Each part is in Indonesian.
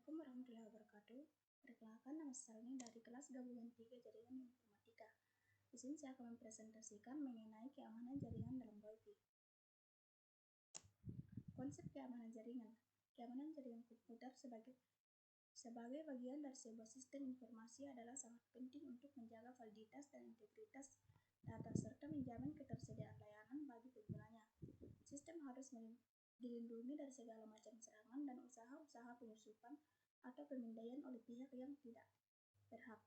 Assalamualaikum warahmatullahi wabarakatuh. Perkenalkan, nama saya Salmi dari kelas gabungan 3 Jaringan Informatika. Di sini saya akan mempresentasikan mengenai keamanan jaringan dalam Wi-Fi. Konsep keamanan jaringan. Keamanan jaringan komputer sebagai bagian dari sebuah sistem informasi adalah sangat penting untuk menjaga validitas dan integritas data serta menjamin ketersediaan layanan bagi penggunanya. Sistem harus dilindungi dari segala macam serangan dan usaha-usaha penyusupan atau pemindaian oleh pihak yang tidak berhak.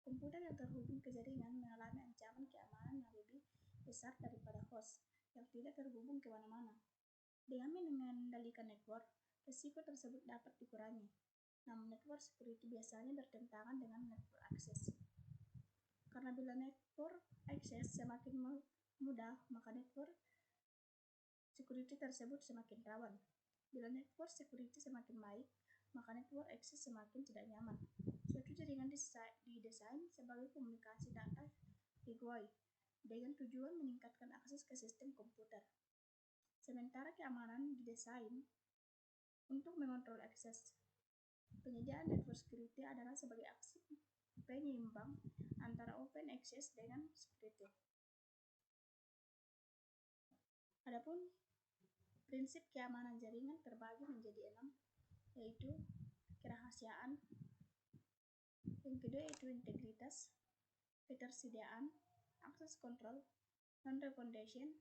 Komputer yang terhubung ke jaringan mengalami ancaman keamanan yang lebih besar daripada host yang tidak terhubung ke mana-mana. Dengan mengendalikan network, risiko tersebut dapat dikurangi. Namun network security biasanya bertentangan dengan network access. Karena bila network access semakin mudah, maka network security tersebut semakin rawan. Bila network security semakin baik, maka network access semakin tidak nyaman. Suatu jaringan didesain sebagai komunikasi data gateway dengan tujuan meningkatkan akses ke sistem komputer. Sementara keamanan didesain untuk mengontrol akses. Penyediaan network security adalah sebagai aksi penyeimbang antara open access dengan security. Adapun prinsip keamanan jaringan terbagi menjadi 6, yaitu kerahasiaan, yang kedua yaitu integritas, ketersediaan, akses kontrol, non-reconnaissance,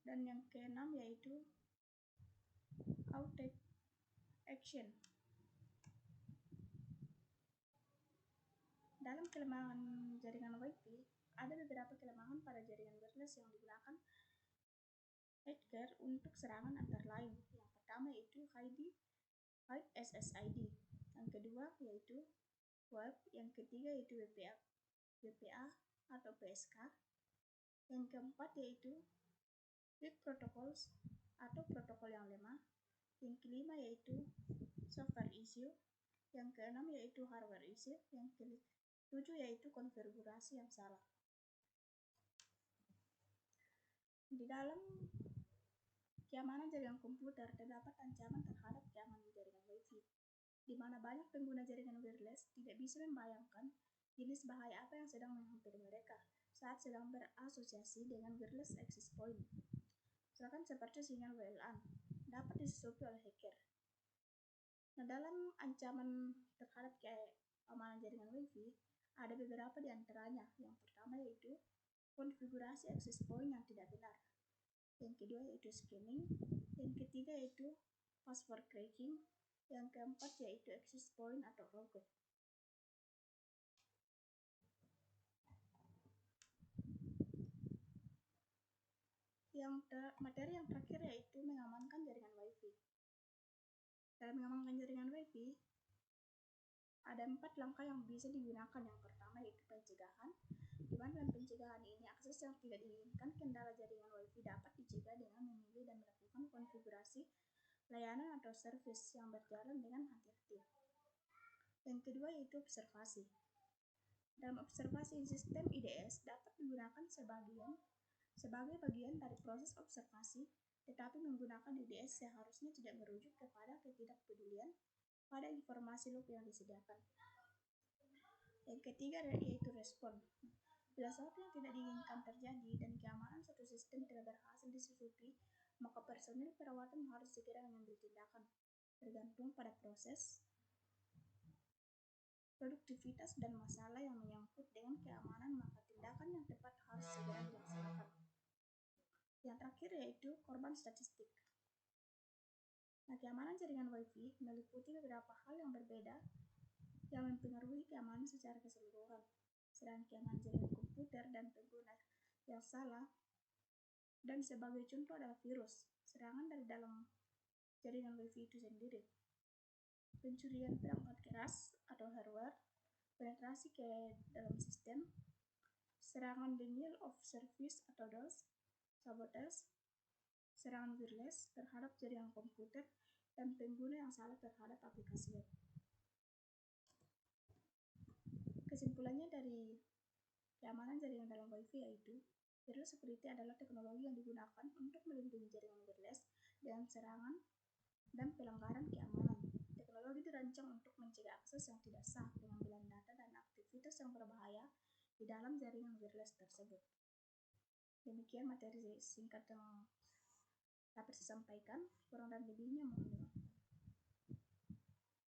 dan yang keenam yaitu authentication. Dalam kelemahan jaringan Wi-Fi, ada beberapa kelemahan pada jaringan wireless yang digunakan hacker untuk serangan antara lain. Yang pertama yaitu hide SSID, yang kedua yaitu web, yang ketiga yaitu WPA atau PSK, yang keempat yaitu weak protocols atau protokol yang lemah, yang kelima yaitu software issue, yang keenam yaitu hardware issue, yang ketujuh yaitu konfigurasi yang salah. Di dalam keamanan jaringan komputer terdapat ancaman terhadap keamanan jaringan Wi-Fi, di mana banyak pengguna jaringan wireless tidak bisa membayangkan jenis bahaya apa yang sedang menghampiri mereka saat sedang berasosiasi dengan wireless access point. Misalkan seperti sinyal WLAN dapat disusupi oleh hacker. Nah, dalam ancaman terhadap keamanan jaringan Wi-Fi ada beberapa di antaranya. Yang pertama yaitu konfigurasi access point yang tidak benar. Yang kedua yaitu scamming, yang ketiga yaitu password cracking, yang keempat yaitu access point atau rogue. Materi yang terakhir yaitu mengamankan jaringan Wi-Fi. Dalam mengamankan jaringan Wi-Fi ada 4 langkah yang bisa digunakan. Yang pertama yaitu pencegahan, di mana dalam pencegahan ini akses yang tidak diinginkan kendala jaringan Wi-Fi dapat dicegah dengan memilih dan melakukan konfigurasi layanan atau service yang berjalan dengan hati-hati. Yang kedua yaitu observasi. Dalam observasi, sistem IDS dapat digunakan sebagai bagian dari proses observasi, tetapi menggunakan IDS seharusnya tidak merujuk kepada ketidakpedulian pada informasi loop yang disediakan. Yang ketiga yaitu respon. Bila sesuatu yang tidak diinginkan terjadi dan keamanan suatu sistem tidak berhasil disusupi, maka personil perawatan harus segera mengambil tindakan. Tergantung pada proses, produktivitas, dan masalah yang menyangkut dengan keamanan, maka tindakan yang tepat harus segera dilaksanakan. Yang terakhir yaitu korban statistik. Nah, keamanan jaringan Wi-Fi meliputi beberapa hal yang berbeda yang mempengaruhi keamanan secara keseluruhan. Sedangkan keamanan jaringan komputer dan pengguna yang salah, dan sebagai contoh adalah virus, serangan dari dalam jaringan Wi-Fi itu sendiri, pencurian perangkat keras atau hardware, penetrasi ke dalam sistem, serangan denial of service atau DOS, sabotage, serangan wireless terhadap jaringan komputer, dan pengguna yang salah terhadap aplikasi web. Kesimpulannya dari keamanan jaringan dalam Wi-Fi yaitu wireless security adalah teknologi yang digunakan untuk melindungi jaringan wireless dengan serangan dan pelanggaran keamanan. Teknologi dirancang untuk mencegah akses yang tidak sah, pengambilan data, dan aktivitas yang berbahaya di dalam jaringan wireless tersebut. Demikian materi singkat yang dapat saya sampaikan, kurang dan lebihnya mohon dimaklumi.